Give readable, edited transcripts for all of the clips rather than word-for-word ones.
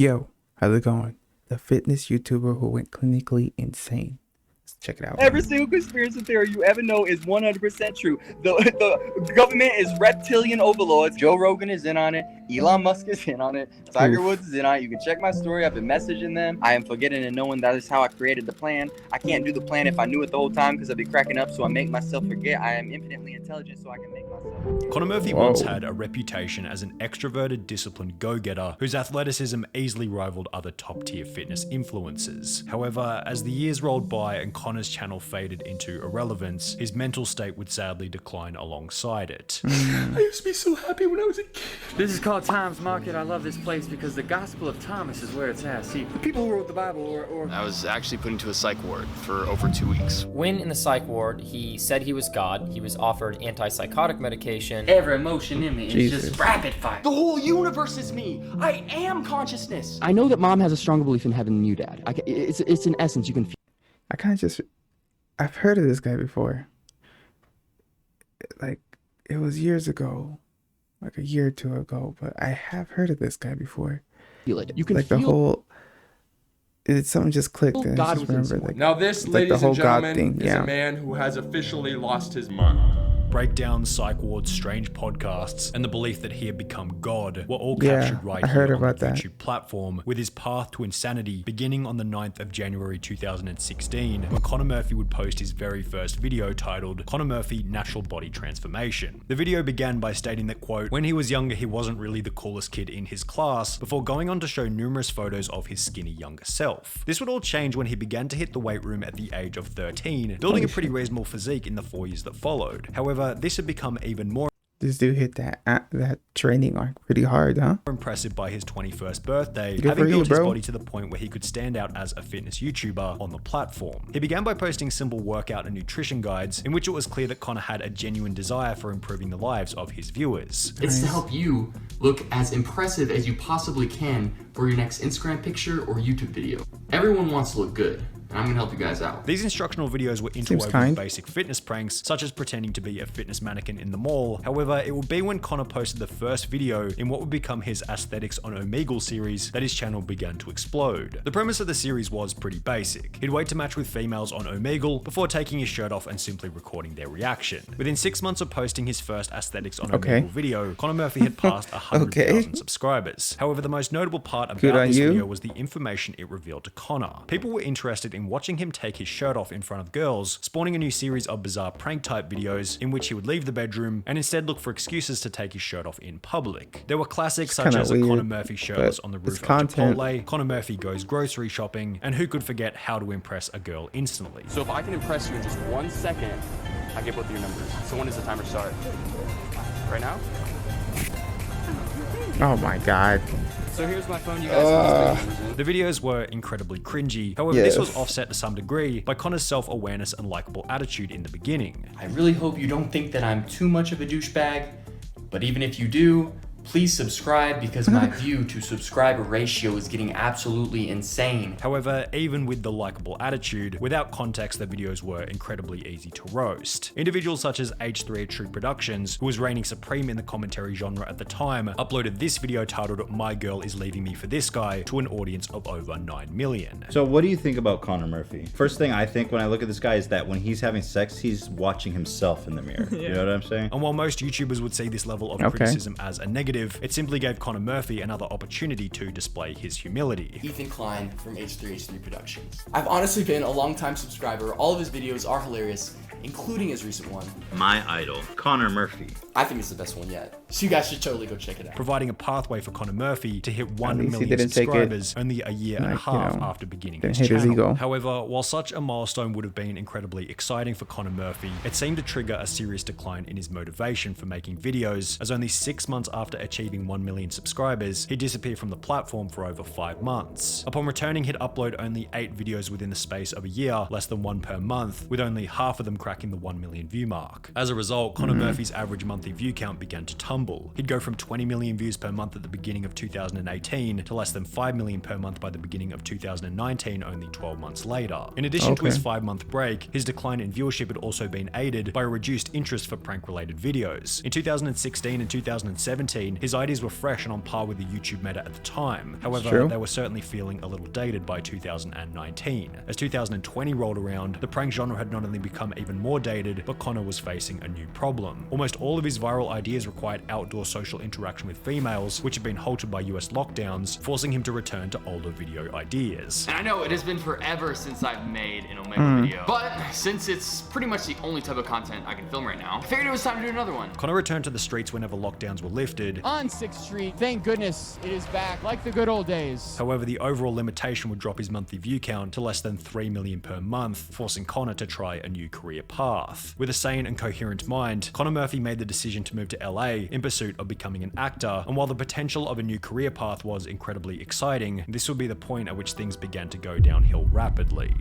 Yo, how's it going? The fitness YouTuber who went clinically insane. Let's check it out. Every single conspiracy theory you ever know is 100% true. The government is reptilian overlords. Joe Rogan is in on it. Elon Musk is in on it. Tiger Woods is in on it. You can check my story. I've been messaging them. I am forgetting and knowing that is how I created the plan. I can't do the plan if I knew it the whole time because I'd be cracking up, so I make myself forget. I am infinitely intelligent, so I can make myself forget. Conor Murphy once had a reputation as an extroverted, disciplined go-getter whose athleticism easily rivaled other top-tier fitness influencers. However, as the years rolled by and Conor's channel faded into irrelevance, his mental state would sadly decline alongside it. I used to be so happy when I was a kid. This is called Tom's Market. I love this place because the Gospel of Thomas is where it's at. See, the people who wrote the Bible or... I was actually put into a psych ward for over 2 weeks. When in the psych ward, he said he was God. He was offered antipsychotic medication. Every emotion in me is just rapid fire. The whole universe is me. I am consciousness. I know that Mom has a stronger belief in heaven than you, Dad. It's in essence, you can feel. I kind of just... I've heard of this guy before. Like, it was years ago. Like a year or two ago. But I have heard of this guy before. Feel it. You can like feel the whole... Something just clicked. And God I just within remember, like, Now this, like ladies the whole and gentlemen, God thing. is Yeah. a man who has officially lost his mind. Breakdowns, psych wards, strange podcasts, and the belief that he had become God were all Yeah, captured right I heard here on about the that. YouTube platform, with his path to insanity beginning on the 9th of January 2016, when Conor Murphy would post his very first video titled Conor Murphy Natural Body Transformation. The video began by stating that, quote, when he was younger he wasn't really the coolest kid in his class, before going on to show numerous photos of his skinny younger self. This would all change when he began to hit the weight room at the age of 13, building a pretty reasonable physique in the 4 years that followed. However, this had become even more This dude hit that training arc pretty hard, huh? impressive by his 21st birthday, Good for having you, built his bro. body to the point where he could stand out as a fitness YouTuber on the platform. He began by posting simple workout and nutrition guides, in which it was clear that Conor had a genuine desire for improving the lives of his viewers. It's to help you look as impressive as you possibly can for your next Instagram picture or YouTube video. Everyone wants to look good, and I'm gonna help you guys out. These instructional videos were interwoven kind. with basic fitness pranks, such as pretending to be a fitness mannequin in the mall. However, it would be when Conor posted the first video in what would become his Aesthetics on Omegle series that his channel began to explode. The premise of the series was pretty basic. He'd wait to match with females on Omegle before taking his shirt off and simply recording their reaction. Within 6 months of posting his first Aesthetics on Okay. Omegle video, Conor Murphy had passed 100,000 subscribers. However, the most notable part Good about on this you. video was the information it revealed to Conor. People were interested in watching him take his shirt off in front of girls, spawning a new series of bizarre prank type videos in which he would leave the bedroom and instead look for excuses to take his shirt off in public. There were classics such kinda as weird, Conor Murphy shirtless but on the it's roof of content. Chipotle, Conor Murphy goes grocery shopping, and who could forget how to impress a girl instantly. So if I can impress you in just 1 second, I get both of your numbers. So when does the timer start? Right now? Oh my god. So here's my phone, you guys can just take numbers in. The videos were incredibly cringy, however this was Yes. offset to some degree by Conor's self-awareness and likable attitude in the beginning. I really hope you don't think that I'm too much of a douchebag, but even if you do, please subscribe because my view to subscriber ratio is getting absolutely insane. However, even with the likable attitude, without context the videos were incredibly easy to roast. Individuals such as H3 True Productions, who was reigning supreme in the commentary genre at the time, uploaded this video titled My Girl Is Leaving Me for This Guy to an audience of over 9 million. So what do you think about Conor Murphy? First thing I think when I look at this guy is that when he's having sex, he's watching himself in the mirror. You know what I'm saying? And while most YouTubers would see this level of Okay. criticism as a negative, it simply gave Conor Murphy another opportunity to display his humility. Ethan Klein from H3H3 Productions. I've honestly been a long-time subscriber. All of his videos are hilarious, including his recent one. My idol, Conor Murphy. I think it's the best one yet. So you guys should totally go check it out. Providing a pathway for Conor Murphy to hit 1 least he million didn't take it, subscribers only a year and a like, you half know, after beginning didn't his hit his channel. ego. However, while such a milestone would have been incredibly exciting for Conor Murphy, it seemed to trigger a serious decline in his motivation for making videos, as only 6 months after achieving 1 million subscribers, he disappeared from the platform for over 5 months. Upon returning, he'd upload only 8 videos within the space of a year, less than 1 per month, with only half of them cracking cracking the 1 million view mark. As a result, Conor Murphy's average monthly view count began to tumble. He'd go from 20 million views per month at the beginning of 2018 to less than 5 million per month by the beginning of 2019, only 12 months later. In addition to his 5-month break, his decline in viewership had also been aided by a reduced interest for prank-related videos. In 2016 and 2017, his ideas were fresh and on par with the YouTube meta at the time. However, they were certainly feeling a little dated by 2019. As 2020 rolled around, the prank genre had not only become even more dated, but Conor was facing a new problem. Almost all of his viral ideas required outdoor social interaction with females, which had been halted by US lockdowns, forcing him to return to older video ideas. And I know it has been forever since I've made an Omega video, but since it's pretty much the only type of content I can film right now, I figured it was time to do another one. Conor returned to the streets whenever lockdowns were lifted. On 6th Street, thank goodness it is back, like the good old days. However, the overall limitation would drop his monthly view count to less than 3 million per month, forcing Conor to try a new career path. With a sane and coherent mind, Conor Murphy made the decision to move to LA in pursuit of becoming an actor, and while the potential of a new career path was incredibly exciting, this would be the point at which things began to go downhill rapidly.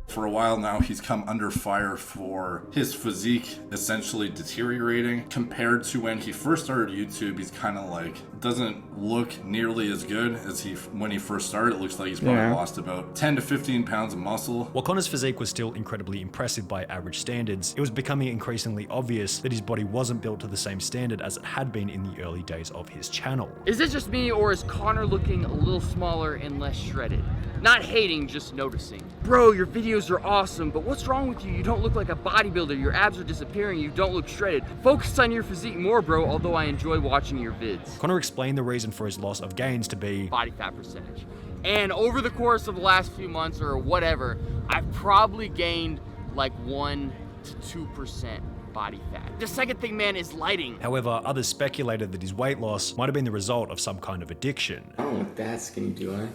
For a while now, he's come under fire for his physique essentially deteriorating. Compared to when he first started YouTube, he's kind of like, doesn't look nearly as good as when he first started. It looks like he's probably lost about 10 to 15 pounds of muscle. While Conor's physique was still incredibly impressive by average standards, it was becoming increasingly obvious that his body wasn't built to the same standard as it had been in the early days of his channel. Is this just me, or is Conor looking a little smaller and less shredded? Not hating, just noticing. Bro, your videos are awesome, but what's wrong with you? You don't look like a bodybuilder, your abs are disappearing, you don't look shredded. Focus on your physique more, bro, although I enjoy watching your vids. Conor explained the reason for his loss of gains to be body fat percentage. And over the course of the last few months or whatever, I've probably gained like 1 to 2% body fat. The second thing, man, is lighting. However, others speculated that his weight loss might have been the result of some kind of addiction. I don't look that skinny, do I?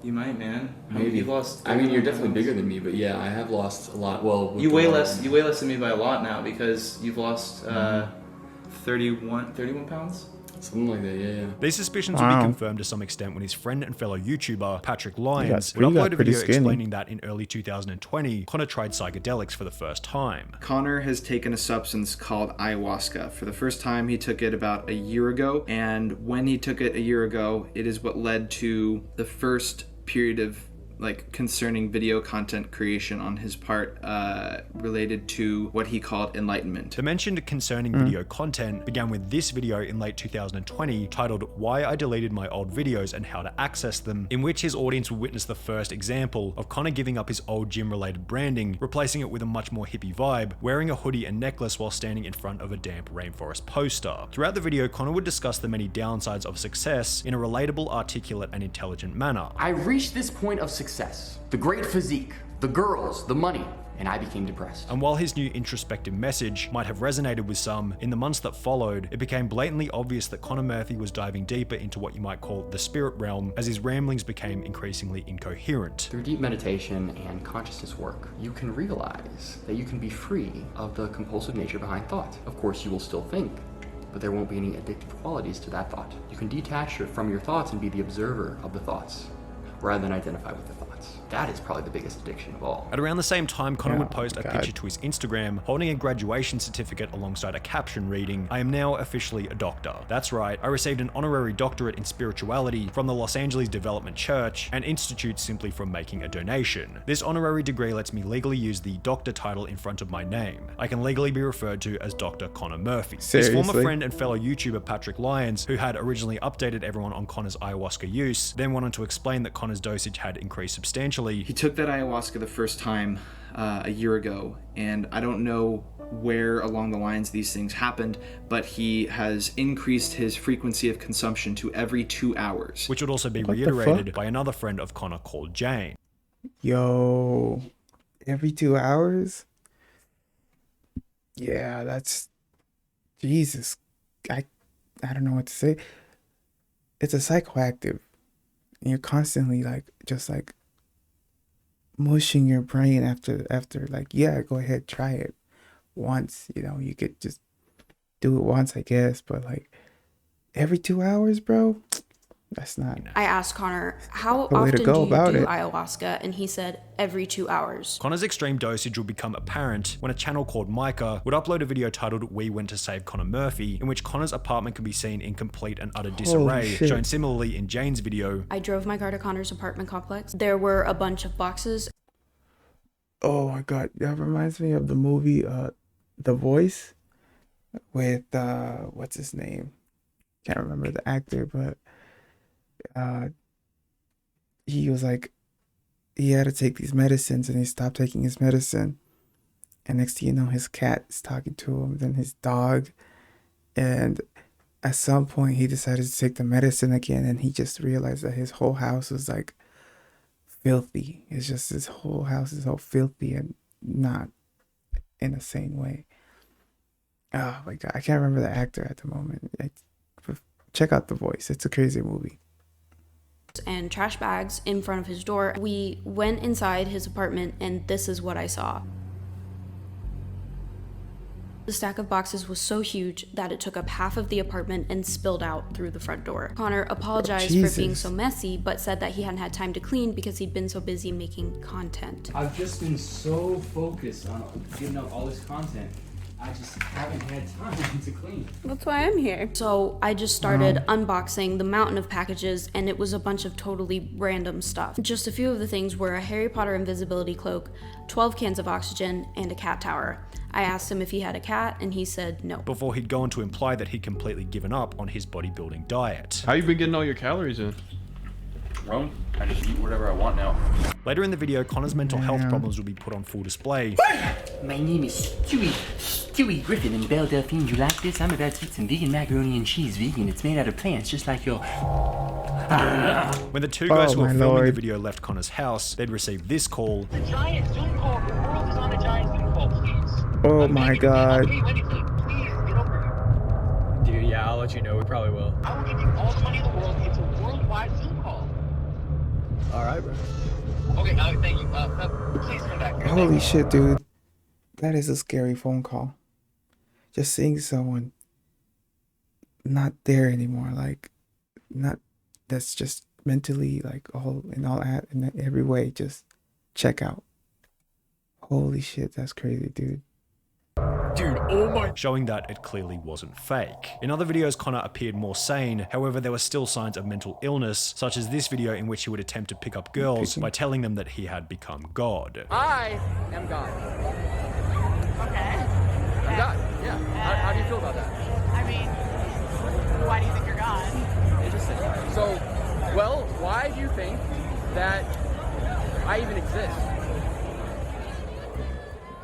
You might, man. Maybe. You've lost. I mean, you're definitely bigger than me, but yeah, I have lost a lot. Well, you weigh less. You weigh less than me by a lot now because you've lost 31 pounds. Something like that, yeah. These suspicions would be confirmed to some extent when his friend and fellow YouTuber, Patrick Lyons, would upload a video explaining that in early 2020, Conor tried psychedelics for the first time. Conor has taken a substance called ayahuasca. For the first time, he took it about a year ago, and when he took it a year ago, it is what led to the first period of concerning video content creation on his part related to what he called enlightenment. The mentioned concerning video content began with this video in late 2020 titled Why I Deleted My Old Videos and How to Access Them, in which his audience would witness the first example of Conor giving up his old gym-related branding, replacing it with a much more hippie vibe, wearing a hoodie and necklace while standing in front of a damp rainforest poster. Throughout the video, Conor would discuss the many downsides of success in a relatable, articulate, and intelligent manner. I reached this point of success, the great physique, the girls, the money, and I became depressed. And while his new introspective message might have resonated with some, in the months that followed, it became blatantly obvious that Conor Murphy was diving deeper into what you might call the spirit realm as his ramblings became increasingly incoherent. Through deep meditation and consciousness work, you can realize that you can be free of the compulsive nature behind thought. Of course, you will still think, but there won't be any addictive qualities to that thought. You can detach from your thoughts and be the observer of the thoughts, rather than identify with the thoughts. That is probably the biggest addiction of all. At around the same time, Conor would post a picture to his Instagram holding a graduation certificate alongside a caption reading, I am now officially a doctor. That's right, I received an honorary doctorate in spirituality from the Los Angeles Development Church, an institute simply from making a donation. This honorary degree lets me legally use the doctor title in front of my name. I can legally be referred to as Dr. Conor Murphy. Seriously? His former friend and fellow YouTuber Patrick Lyons, who had originally updated everyone on Conor's ayahuasca use, then went on to explain that Conor's dosage had increased substantially. He took that ayahuasca the first time a year ago, and I don't know where along the lines these things happened, but he has increased his frequency of consumption to every 2 hours. Which would also be reiterated by another friend of Conor called Jane. Yo, every 2 hours? Yeah, that's... Jesus. I don't know what to say. It's a psychoactive. And you're constantly just mushing your brain after yeah, go ahead, try it once, you could just do it once, I guess, but every 2 hours, bro, That's not. I asked Connor, how The way to often go do you about do it. ayahuasca? And he said, every 2 hours. Connor's extreme dosage would become apparent when a channel called Micah would upload a video titled We Went to Save Connor Murphy, in which Connor's apartment can be seen in complete and utter disarray, shit. shown similarly in Jane's video. I drove my car to Connor's apartment complex. There were a bunch of boxes. Oh my god, that reminds me of the movie The Voice with what's his name? Can't remember the actor, but he was like, he had to take these medicines and he stopped taking his medicine, and next thing you know, his cat is talking to him, then his dog, and at some point he decided to take the medicine again, and he just realized that his whole house was like filthy. It's just his whole house is all filthy and not in a sane way. Oh my god, I can't remember the actor at the moment. Check out The Voice. It's a crazy movie. And trash bags in front of his door. We went inside his apartment and this is what I saw. The stack of boxes was so huge that it took up half of the apartment and spilled out through the front door. Connor apologized for being so messy, but said that he hadn't had time to clean because he'd been so busy making content. I've just been so focused on getting up all this content. I just haven't had time to clean. That's why I'm here. So I just started unboxing the mountain of packages, and it was a bunch of totally random stuff. Just a few of the things were a Harry Potter invisibility cloak, 12 cans of oxygen, and a cat tower. I asked him if he had a cat, and he said no. Before he'd go on to imply that he'd completely given up on his bodybuilding diet. How you been getting all your calories in? Rome, I just eat whatever I want now. Later in the video, Connor's mental health problems will be put on full display. My name is Stewie Griffin in Belle Delphine. You like this? I'm about to eat some vegan macaroni and cheese. Vegan. It's made out of plants, just like your... When the two guys who were filming the video left Connor's house, they'd receive this call. The giant Zoom call. The world is on a giant Zoom call, please. Oh my god. Please get over Dude, yeah, I'll let you know. We probably will. here. I will give you all the money in the world. It's a worldwide Zoom call. All right, bro. Okay, thank you. Please come back. Holy shit, dude. That is a scary phone call. Just seeing someone not there anymore, like, not, that's just mentally, like, in every way, just check out. Holy shit, that's crazy, dude. Dude, oh my... Showing that it clearly wasn't fake. In other videos, Connor appeared more sane. However, there were still signs of mental illness, such as this video in which he would attempt to pick up girls by telling them that he had become God. I am God. Okay. I'm God, yeah. How do you feel about that? I mean, why do you think you're God? Interesting. So, well, why do you think that I even exist?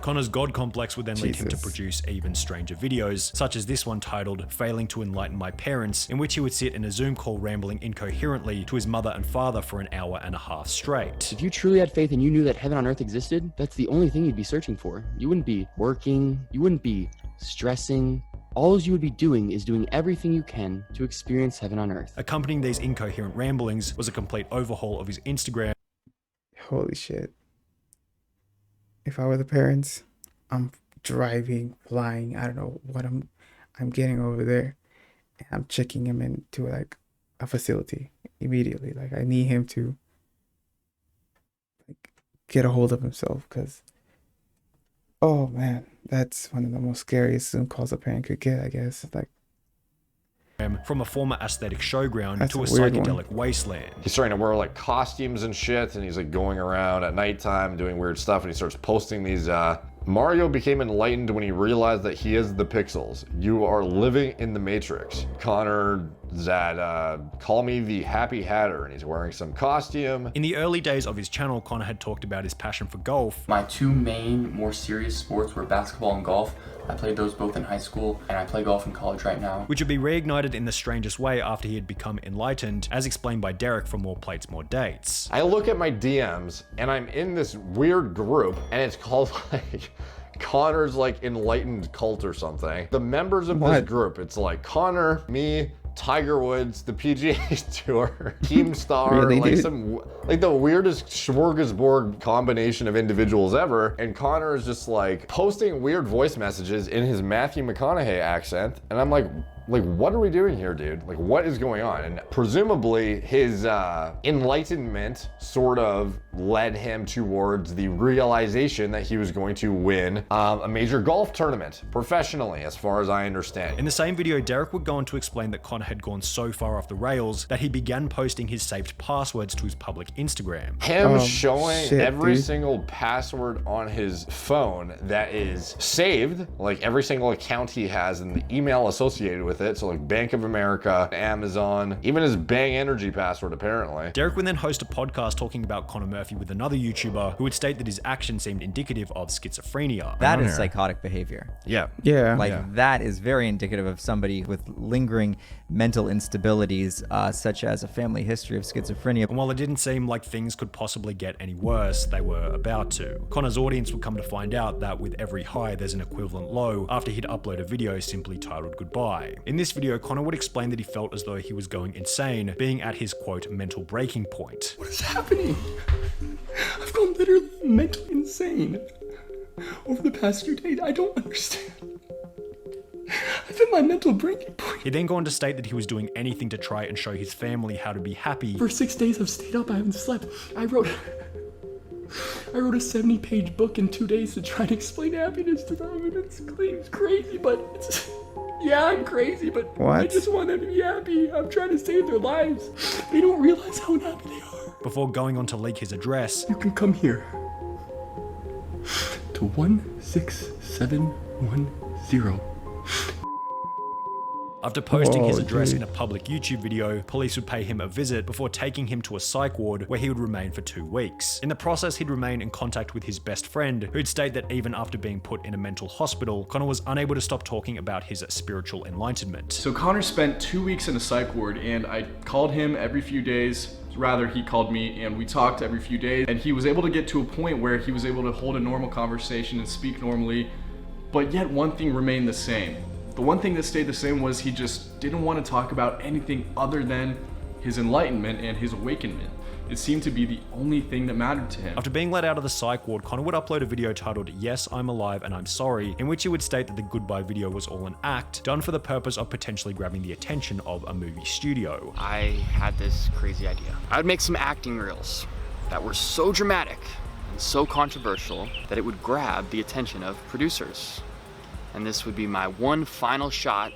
Connor's God complex would then lead him to produce even stranger videos, such as this one titled Failing to Enlighten My Parents, in which he would sit in a Zoom call rambling incoherently to his mother and father for an hour and a half straight. If you truly had faith and you knew that heaven on earth existed, that's the only thing you'd be searching for. You wouldn't be working, you wouldn't be stressing. All you would be doing is doing everything you can to experience heaven on earth. Accompanying these incoherent ramblings was a complete overhaul of his Instagram. Holy shit. If I were the parents, I'm driving, flying, I don't know what I'm getting over there. And I'm checking him into like a facility immediately. Like I need him to like get a hold of himself, because oh man, that's one of the most scariest Zoom calls a parent could get, I guess. Like from a former aesthetic showground That's to a a weird psychedelic wasteland. He's starting to wear like costumes and shit, and he's like going around at nighttime doing weird stuff, and he starts posting these Mario became enlightened when he realized that he is the pixels. You are living in the Matrix. Connor that call me the Happy Hatter, and he's wearing some costume. In the early days of his channel, Connor had talked about his passion for golf. My two main, more serious sports were basketball and golf. I played those both in high school, and I play golf in college right now. Which would be reignited in the strangest way after he had become enlightened, as explained by Derek from More Plates, More Dates. I look at my DMs, and I'm in this weird group, and it's called like Connor's like enlightened cult or something. The members of this group, it's like Connor, me, Tiger Woods, the PGA Tour, Team Star, Really, like dude? some like the weirdest smorgasbord combination of individuals ever. And Connor is just like posting weird voice messages in his Matthew McConaughey accent, and I'm like, Like, what are we doing here, dude? Like, what is going on? And presumably his enlightenment sort of led him towards the realization that he was going to win a major golf tournament professionally, as far as I understand. In the same video, Derek would go on to explain that Connor had gone so far off the rails that he began posting his saved passwords to his public Instagram. Him showing every single password on his phone that is saved, like every single account he has and the email associated with it. So like Bank of America, Amazon, even his Bang Energy password apparently. Derek would then host a podcast talking about Connor Murphy with another YouTuber who would state that his action seemed indicative of schizophrenia. That is psychotic behavior. Yeah. Yeah. Like that is very indicative of somebody with lingering mental instabilities, such as a family history of schizophrenia. And while it didn't seem like things could possibly get any worse, they were about to. Connor's audience would come to find out that with every high, there's an equivalent low after he'd upload a video simply titled Goodbye. In this video, Connor would explain that he felt as though he was going insane, being at his quote, mental breaking point. What is happening? I've gone literally mentally insane over the past few days. I don't understand. I've hit my mental breaking point. He'd then go on to state that he was doing anything to try and show his family how to be happy. For 6 days I've stayed up, I haven't slept. I wrote a 70-page book in 2 days to try to explain happiness to them, and it's crazy, but it's... Yeah, I'm crazy, but what? I just want them to be happy. I'm trying to save their lives. They don't realize how unhappy they are. Before going on to leak his address, you can come here to 16710. After posting his address in a public YouTube video, police would pay him a visit before taking him to a psych ward where he would remain for 2 weeks. In the process, he'd remain in contact with his best friend, who'd state that even after being put in a mental hospital, Connor was unable to stop talking about his spiritual enlightenment. So Connor spent 2 weeks in a psych ward, and I called him every few days. Rather, he called me, and we talked every few days, and he was able to get to a point where he was able to hold a normal conversation and speak normally, but yet one thing remained the same. The one thing that stayed the same was he just didn't want to talk about anything other than his enlightenment and his awakenment. It seemed to be the only thing that mattered to him. After being let out of the psych ward, Connor would upload a video titled Yes, I'm Alive and I'm Sorry, in which he would state that the Goodbye video was all an act, done for the purpose of potentially grabbing the attention of a movie studio. I had this crazy idea. I would make some acting reels that were so dramatic and so controversial that it would grab the attention of producers. And this would be my one final shot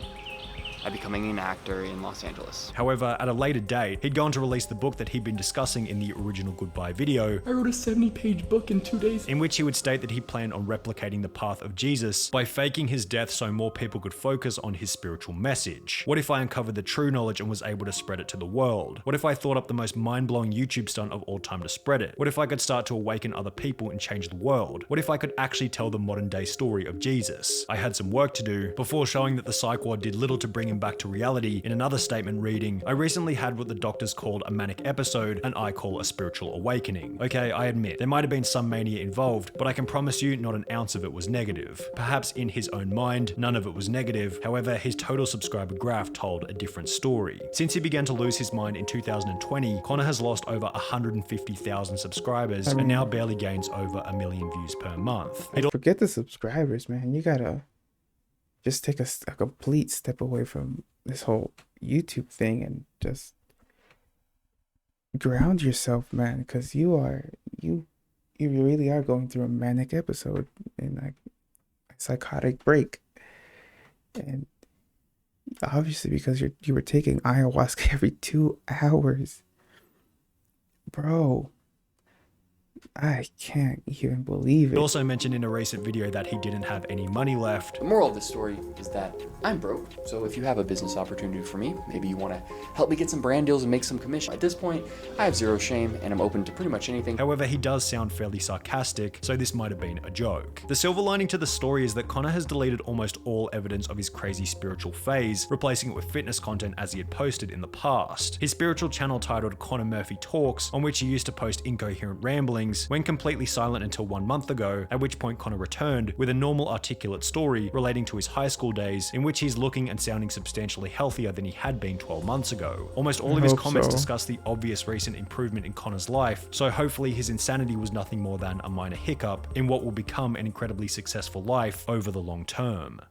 at becoming an actor in Los Angeles. However, at a later date, he'd go on to release the book that he'd been discussing in the original Goodbye video. I wrote a 70-page book in 2 days. In which he would state that he planned on replicating the path of Jesus by faking his death so more people could focus on his spiritual message. What if I uncovered the true knowledge and was able to spread it to the world? What if I thought up the most mind-blowing YouTube stunt of all time to spread it? What if I could start to awaken other people and change the world? What if I could actually tell the modern day story of Jesus? I had some work to do before showing that the psych ward did little to bring him back to reality. In another statement reading, I recently had what the doctors called a manic episode and I call a spiritual awakening. Okay, I admit, there might have been some mania involved, but I can promise you not an ounce of it was negative. Perhaps in his own mind, none of it was negative. However, his total subscriber graph told a different story. Since he began to lose his mind in 2020, Connor has lost over 150,000 subscribers and now barely gains over 1 million views per month. Forget the subscribers, man. You gotta just take a complete step away from this whole YouTube thing and just ground yourself, man, because you really are going through a manic episode and like a psychotic break, and obviously because you were taking ayahuasca every 2 hours, bro. I can't even believe it. He also mentioned in a recent video that he didn't have any money left. The moral of the story is that I'm broke, so if you have a business opportunity for me, maybe you want to help me get some brand deals and make some commission. At this point, I have zero shame and I'm open to pretty much anything. However, he does sound fairly sarcastic, so this might have been a joke. The silver lining to the story is that Connor has deleted almost all evidence of his crazy spiritual phase, replacing it with fitness content as he had posted in the past. His spiritual channel titled Connor Murphy Talks, on which he used to post incoherent ramblings, went completely silent until 1 month ago, at which point Connor returned with a normal articulate story relating to his high school days, in which he's looking and sounding substantially healthier than he had been 12 months ago. Almost all of his comments discuss the obvious recent improvement in Connor's life, so hopefully his insanity was nothing more than a minor hiccup in what will become an incredibly successful life over the long term.